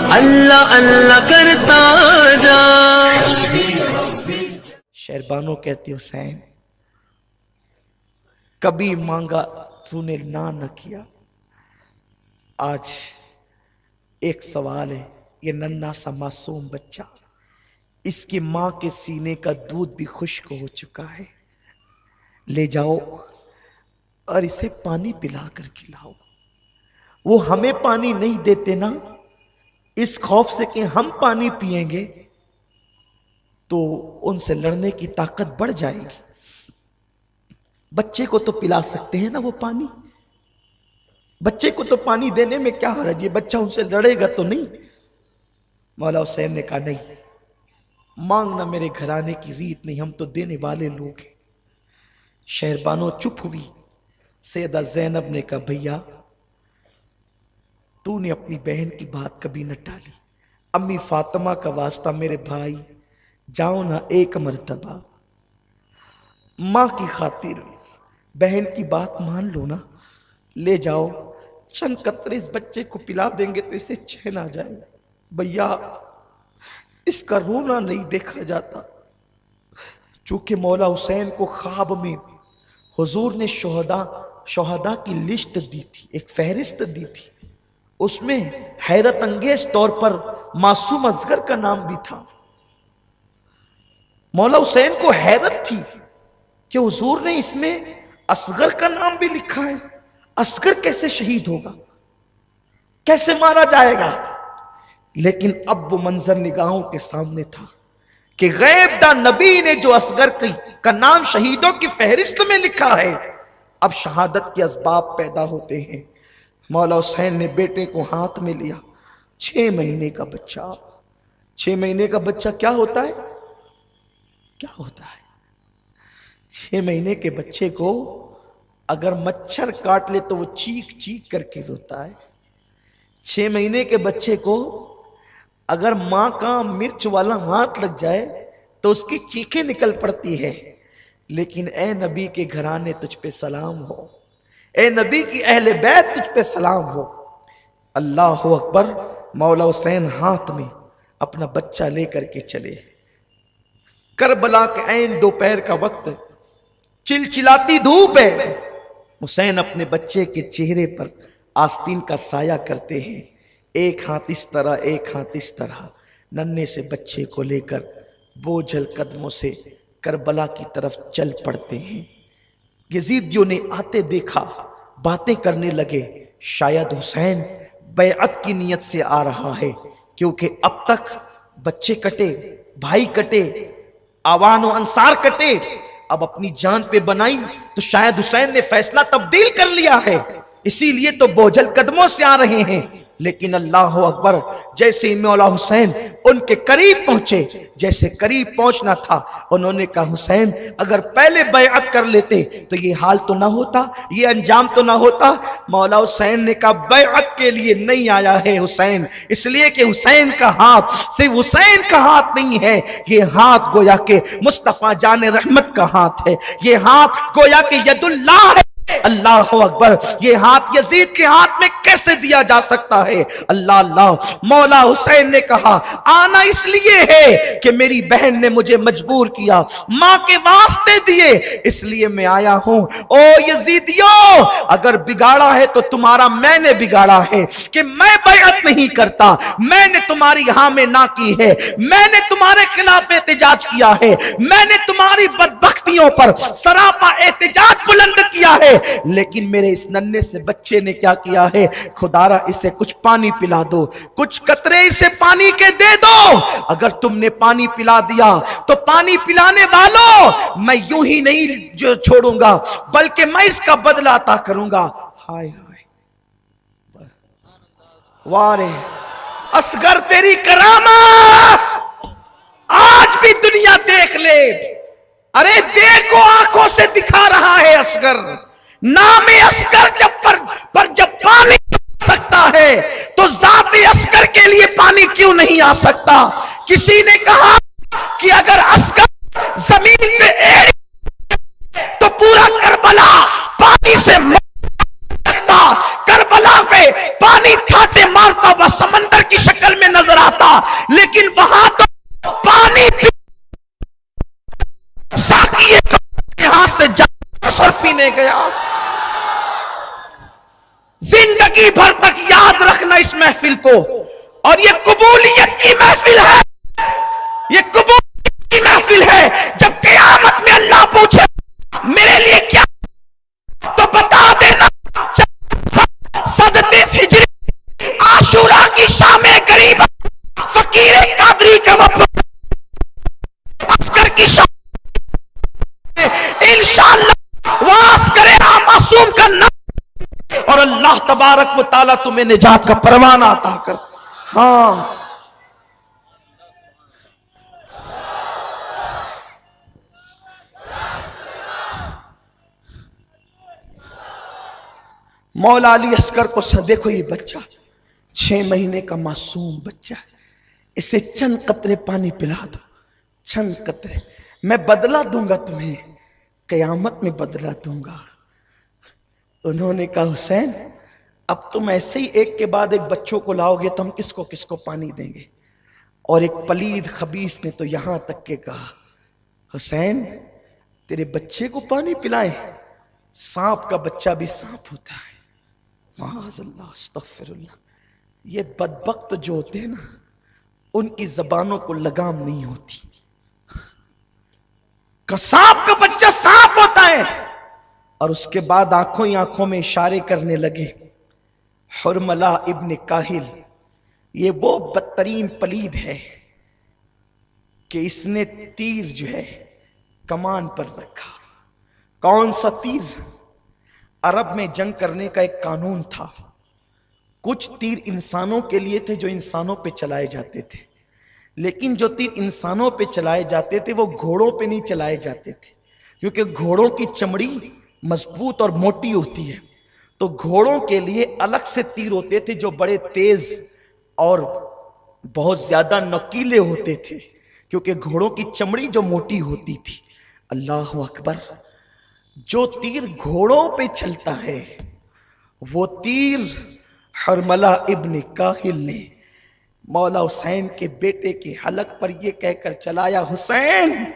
अल्लाह अल्लाह करता जा। शहरबानो कहती हुसैन कभी मांगा तूने ना न किया। आज एक सवाल है, ये नन्हा सा मासूम बच्चा, इसकी मां के सीने का दूध भी खुश्क हो चुका है, ले जाओ और इसे पानी पिला कर खिलाओ। वो हमें पानी नहीं देते ना, इस खौफ से कि हम पानी पिएंगे तो उनसे लड़ने की ताकत बढ़ जाएगी। बच्चे को तो पिला सकते हैं ना वो पानी, बच्चे को तो पानी देने में क्या हर्ज है, बच्चा उनसे लड़ेगा तो नहीं। मौला हुसैन ने कहा नहीं, मांगना मेरे घराने की रीत नहीं, हम तो देने वाले लोग हैं। शहरबानो चुप हुई। सैयदा ज़ैनब ने कहा भैया तूने अपनी बहन की बात कभी न टाली, अम्मी फातिमा का वास्ता मेरे भाई जाओ ना एक मर्तबा, मां की खातिर बहन की बात मान लो ना, ले जाओ चंद कतरे इस बच्चे को पिला देंगे तो इसे चैन आ जाएगा। भैया इसका रोना नहीं देखा जाता। चूंकि मौला हुसैन को ख्वाब में हुजूर ने शोहदा की लिस्ट दी थी, एक फहरिस्त दी थी, उसमें हैरत अंगेज तौर पर मासूम असगर का नाम भी था। मौला हुसैन को हैरत थी कि हुजूर ने इसमें असगर का नाम भी लिखा है, असगर कैसे शहीद होगा, कैसे मारा जाएगा। लेकिन अब वो मंजर निगाहों के सामने था कि गैब दा नबी ने जो असगर का नाम शहीदों की फहरिस्त में लिखा है, अब शहादत के असबाब पैदा होते हैं। मौला हुसैन ने बेटे को हाथ में लिया, 6 महीने का बच्चा। 6 महीने का बच्चा क्या होता है, क्या होता है? 6 महीने के बच्चे को अगर मच्छर काट ले तो वो चीख चीख करके रोता है। 6 महीने के बच्चे को अगर मां का मिर्च वाला हाथ लग जाए तो उसकी चीखें निकल पड़ती है। लेकिन ए नबी के घराने तुझ पे सलाम हो, ए नबी की अहले बैत तुझ पे सलाम हो। अल्लाह अकबर। मौला हुसैन हाथ में अपना बच्चा लेकर के चले। करबला के ऐन दोपहर का वक्त, चिलचिलाती धूप है। हुसैन अपने बच्चे के चेहरे पर आस्तीन का साया करते हैं, एक हाथ इस तरह एक हाथ इस तरह, नन्हे से बच्चे को लेकर बोझल कदमों से करबला की तरफ चल पड़ते हैं। यजीदियों ने आते देखा, बातें करने लगे, शायद हुसैन बैअत की नीयत से आ रहा है, क्योंकि अब तक बच्चे कटे, भाई कटे, आवान और अंसार कटे, अब अपनी जान पे बनाई तो शायद हुसैन ने फैसला तब्दील कर लिया है, इसीलिए तो बोझल कदमों से आ रहे हैं। लेकिन अल्लाह अकबर, जैसे मौला हुसैन उनके करीब पहुंचे, जैसे करीब पहुंचना था, उन्होंने कहा हुसैन अगर पहले बैअत कर लेते तो ये हाल तो ना होता, ये अंजाम तो ना होता। मौला हुसैन ने कहा बैअत के लिए नहीं आया है हुसैन, इसलिए कि हुसैन का हाथ सिर्फ हुसैन का हाथ नहीं है, ये हाथ गोया के मुस्तफा जाने रहमत का हाथ है, ये हाथ गोया के यदुल्लाह है। अल्लाह अकबर। ये हाथ यजीद के हाथ में कैसे दिया जा सकता है? अल्लाह अल्लाह। मौला हुसैन ने कहा आना इसलिए है कि मेरी बहन ने मुझे मजबूर किया, मां के वास्ते दिए, इसलिए मैं आया हूं। ओ यजीदियों, अगर बिगाड़ा है तो तुम्हारा मैंने बिगाड़ा है कि मैं बैअत नहीं करता, मैंने तुम्हारी हाँ में ना की है, मैंने तुम्हारे खिलाफ एहतिजाज किया है, मैंने तुम्हारी बदबख्तियों पर सरापा एहतिजाज बुलंद किया है। लेकिन मेरे इस नन्हे से बच्चे ने क्या किया है? खुदारा इसे कुछ पानी पिला दो, कुछ कतरे इसे पानी के दे दो। अगर तुमने पानी पिला दिया तो पानी पिलाने वालों मैं यूं ही नहीं जो छोड़ूंगा, बल्कि मैं इसका बदला अता करूंगा। हाय हाय, वारे असगर तेरी करामत आज भी दुनिया देख ले। अरे देखो आंखों से दिखा रहा है असगर, नामे असगर जब पानी आ सकता है तो जाते असगर के लिए पानी क्यों नहीं आ सकता? किसी ने कहा कि अगर असगर जमीन पे तो पूरा करबला पानी से सकता, करबला पे पानी था मारता हुआ समंदर की शक्ल में नजर आता, लेकिन वहां तो पानी साकिए के हाथ से सरफ पीने गया। जिंदगी भर तक याद रखना इस महफिल को, और ये कबूलियत की महफिल है, ये कबूलियत की महफिल है। जब क़यामत में अल्लाह पूछे मेरे लिए क्या, तो बता देना सदते हिजरी आशूरा की शामे गरीब फकीर कादरी का अस्कर की शाम इंशाअल्लाह वास करे मासूम का नाम, और अल्लाह तबारक व तआला तुम्हें निजात का परवाना अता कर। हाँ, मौला अली असगर को देखो, ये बच्चा 6 महीने का मासूम बच्चा है, इसे चंद कतरे पानी पिला दो, चंद कतरे, मैं बदला दूंगा तुम्हें, कयामत में बदला दूंगा। उन्होंने कहा हुसैन अब तुम ऐसे ही एक के बाद एक बच्चों को लाओगे तो हम किसको किसको पानी देंगे। और एक पलीद खबीस ने तो यहां तक के कहा हुसैन तेरे बच्चे को पानी पिलाएं, सांप का बच्चा भी सांप होता है। माअज़ल्लाह अस्तग़फिरुल्लाह। ये बदबख्त जो होते हैं ना, उनकी जबानों को लगाम नहीं होती। सांप का बच्चा सांप होता है। और उसके बाद आंखों ही आंखों में इशारे करने लगे। हुरमला इब्न काहिल ये वो बदतरीन पलीद है कि इसने तीर जो है कमान पर रखा। कौन सा तीर? अरब में जंग करने का एक कानून था। कुछ तीर इंसानों के लिए थे जो इंसानों पे चलाए जाते थे, लेकिन जो तीर इंसानों पे चलाए जाते थे वो घोड़ों पे नहीं चलाए जाते थे, क्योंकि घोड़ों की चमड़ी मजबूत और मोटी होती है। तो घोड़ों के लिए अलग से तीर होते थे जो बड़े तेज और बहुत ज्यादा नुकीले होते थे, क्योंकि घोड़ों की चमड़ी जो मोटी होती थी। अल्लाह अकबर। जो तीर घोड़ों पे चलता है वो तीर हुरमला इब्न काहिल ने मौला हुसैन के बेटे के हलक पर यह कहकर चलाया, हुसैन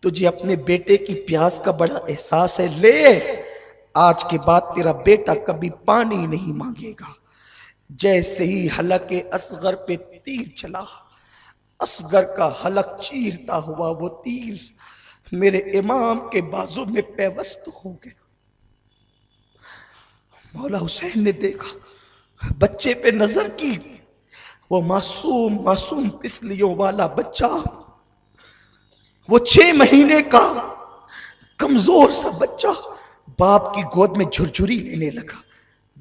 तुझे अपने बेटे की प्यास का बड़ा एहसास है, ले आज के बाद तेरा बेटा कभी पानी नहीं मांगेगा। जैसे ही हलक असगर पे तीर चला, असगर का हलक चीरता हुआ वो तीर मेरे इमाम के बाजू में पैवस्त हो गया। मौला हुसैन ने देखा, बच्चे पे नजर की, वो मासूम मासूम पिसलियों वाला बच्चा, वो 6 महीने का कमजोर सा बच्चा बाप की गोद में झुरझुरी लेने लगा।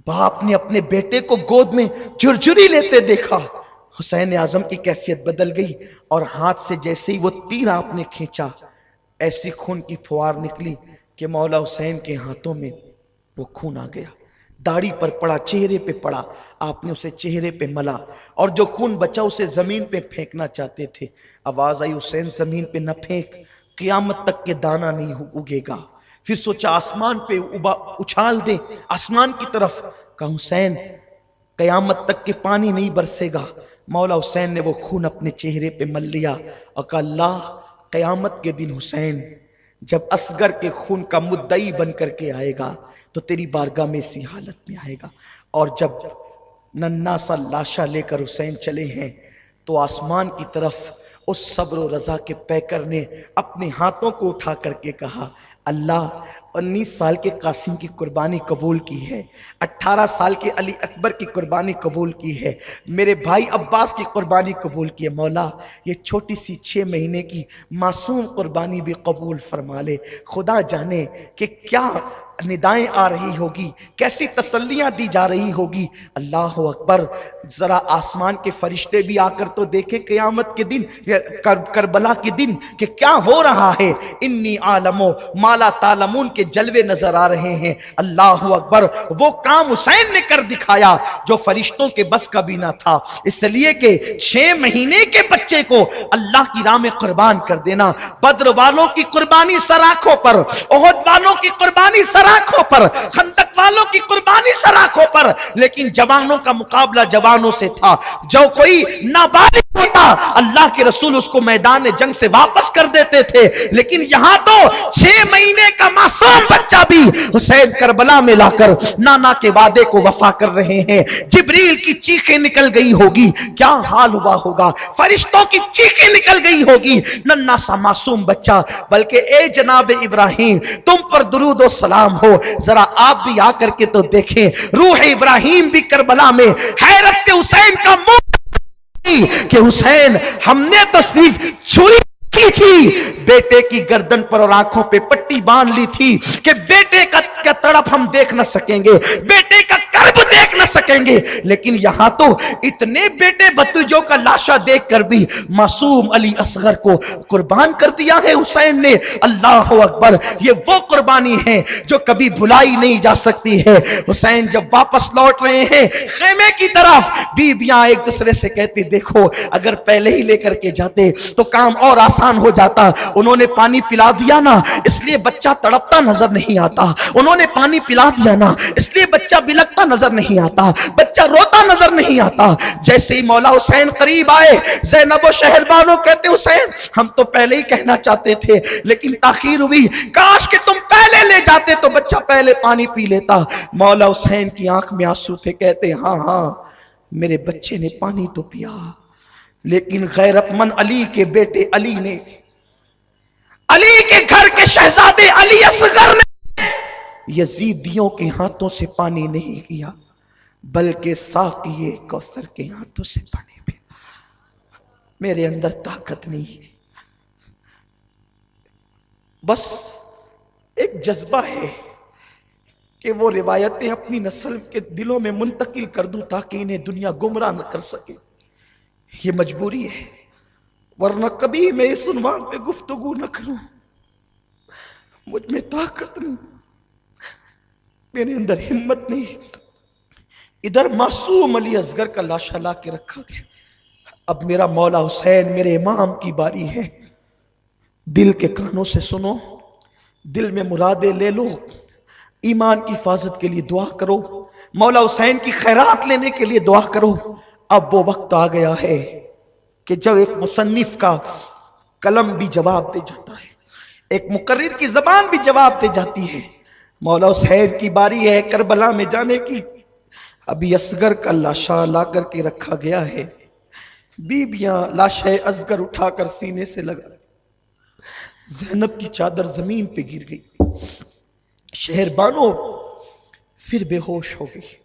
बाप ने अपने बेटे को गोद में झुरझुरी लेते देखा। हुसैन आजम की कैफियत बदल गई और हाथ से जैसे ही वो तीर आपने खींचा, ऐसी खून की फुहार निकली कि मौला हुसैन के हाथों में वो खून आ गया। दाढ़ी पर पड़ा, चेहरे पे पड़ा, आपने उसे चेहरे पे मला और जो खून बचा उसे जमीन पे फेंकना चाहते थे। आवाज आई, हुसैन जमीन पे न फेंक, क़यामत तक के दाना नहीं उगेगा। फिर सोचा आसमान पे उछाल दे, आसमान की तरफ। कहा हुसैन क़यामत तक के पानी नहीं बरसेगा। मौला हुसैन ने वो खून अपने चेहरे पे मल लिया और कहा, अल्लाह क़यामत के दिन हुसैन जब असगर के खून का मुद्दई बन करके आएगा तो तेरी बारगाह में इसी हालत में आएगा। और जब नन्ना सा लाशा लेकर हुसैन चले हैं तो आसमान की तरफ उस सब्र व रजा के पैकर ने अपने हाथों को उठा करके कहा, अल्लाह 19 साल के कासिम की कुर्बानी कबूल की है, 18 साल के अली अकबर की कुर्बानी कबूल की है, मेरे भाई अब्बास की कुर्बानी कबूल की है। मौला ये छोटी सी 6 महीने की मासूम कुर्बानी भी कबूल फरमा ले। खुदा जाने कि क्या निदाएं आ रही होगी, कैसी तसल्लियां दी जा रही होगी। अल्लाह अकबर। जरा आसमान के फरिश्ते भी आकर तो देखे क़यामत के दिन, करबला के दिन कि क्या हो रहा है। इन्नी आलमो माला तालमून के जलवे नजर आ रहे हैं। अल्लाह अकबर। वो काम हुसैन ने कर दिखाया जो फरिश्तों के बस का भी ना था, इसलिए कि 6 महीने के बच्चे को अल्लाह की राह में कुर्बान कर देना। बद्र वालों की कुर्बानी सर आंखों पर, ओहद वालों की कुर्बानी सर सराखों पर, खंदक वालों की कुर्बानी सराखों पर, लेकिन जवानों का मुकाबला जवानों से था। जो कोई नाबालिग होता अल्लाह के रसूल उसको मैदान जंग से वापस कर देते थे, लेकिन यहां तो 6 महीने का मासूम बच्चा भी हुसैन करबला में लाकर नाना के वादे को वफा कर रहे हैं। जिब्रील की चीखें निकल गई होगी, क्या हाल हुआ होगा, फरिश्तों की चीखें निकल गई होगी, नन्ना सा मासूम बच्चा। बल्कि ए जनाब इब्राहिम, तुम पर दुरूद और सलाम हो, जरा आप भी आकर के तो देखें, रूह इब्राहिम भी करबला में हैरत से हुसैन का मुंह कि हुसैन, हमने तो सिर्फ छुरी की थी, बेटे की गर्दन पर और आंखों पे पट्टी बांध ली थी कि बेटे का तड़प हम देख न सकेंगे, बेटे का कर्ब देख न सकेंगे, लेकिन यहां तो इतने बेटे भतीजों का लाशा देखकर भी मासूम अली असगर को कुर्बान कर दिया है हुसैन ने। अल्लाह अकबर, ये वो कुर्बानी है जो कभी भुलाई नहीं जा सकती है। हुसैन जब वापस लौट रहे हैं खेमे की तरफ, बीबियां एक दूसरे से कहती, देखो अगर पहले ही लेकर के जाते तो काम और आसान हो जाता। उन्होंने पानी पिला दिया ना, इसलिए बच्चा तड़पता नजर नहीं आता, उन्होंने पानी पिला दिया ना, इसलिए बच्चा बिलकता नजर नहीं आता, बच्चा रोता नजर नहीं आता। जैसे ही मौला हुसैन करीब आए, ज़ैनब और शहरबानो कहते, हुसैन हम तो पहले ही कहना चाहते थे लेकिन ताखीर हुई, काश कि तुम पहले ले जाते तो बच्चा पहले पानी पी लेता। मौला हुसैन की आंख में आंसू थे, कहते हाँ हाँ मेरे बच्चे ने पानी तो पिया, लेकिन गैरतमंद अली के बेटे अली ने, अली के घर के शहजादे अली असगर ने यजीदियों के हाथों से पानी नहीं किया, बल्कि साक़िए कौसर के हाथों से पानी पिया। मेरे अंदर ताकत नहीं है, बस एक जज्बा है कि वो रिवायतें अपनी नस्ल के दिलों में मुंतकिल कर दूं ताकि इन्हें दुनिया गुमराह न कर सके। ये मजबूरी है, वरना कभी मैं इस उन्वान पे गुफ्तगू न करूं। मुझ में ताकत नहीं, मेरे अंदर हिम्मत नहीं। इधर मासूम अली असगर का लाशा ला के रखा गया, अब मेरा मौला हुसैन मेरे इमाम की बारी है। दिल के कानों से सुनो, दिल में मुरादे ले लो, ईमान की हिफाजत के लिए दुआ करो, मौला हुसैन की खैरात लेने के लिए दुआ करो। अब वो वक्त आ गया है कि जब एक मुसन्निफ का कलम भी जवाब दे जाता है, एक मुकर्रिर की जबान भी जवाब दे जाती है। मौला हुसैन की बारी है करबला में जाने की। अभी असगर का लाशा ला करके रखा गया है, बीबियां लाशे असगर उठाकर सीने से लगा, ज़ैनब की चादर जमीन पे गिर गई, शहरबानो फिर बेहोश हो गई।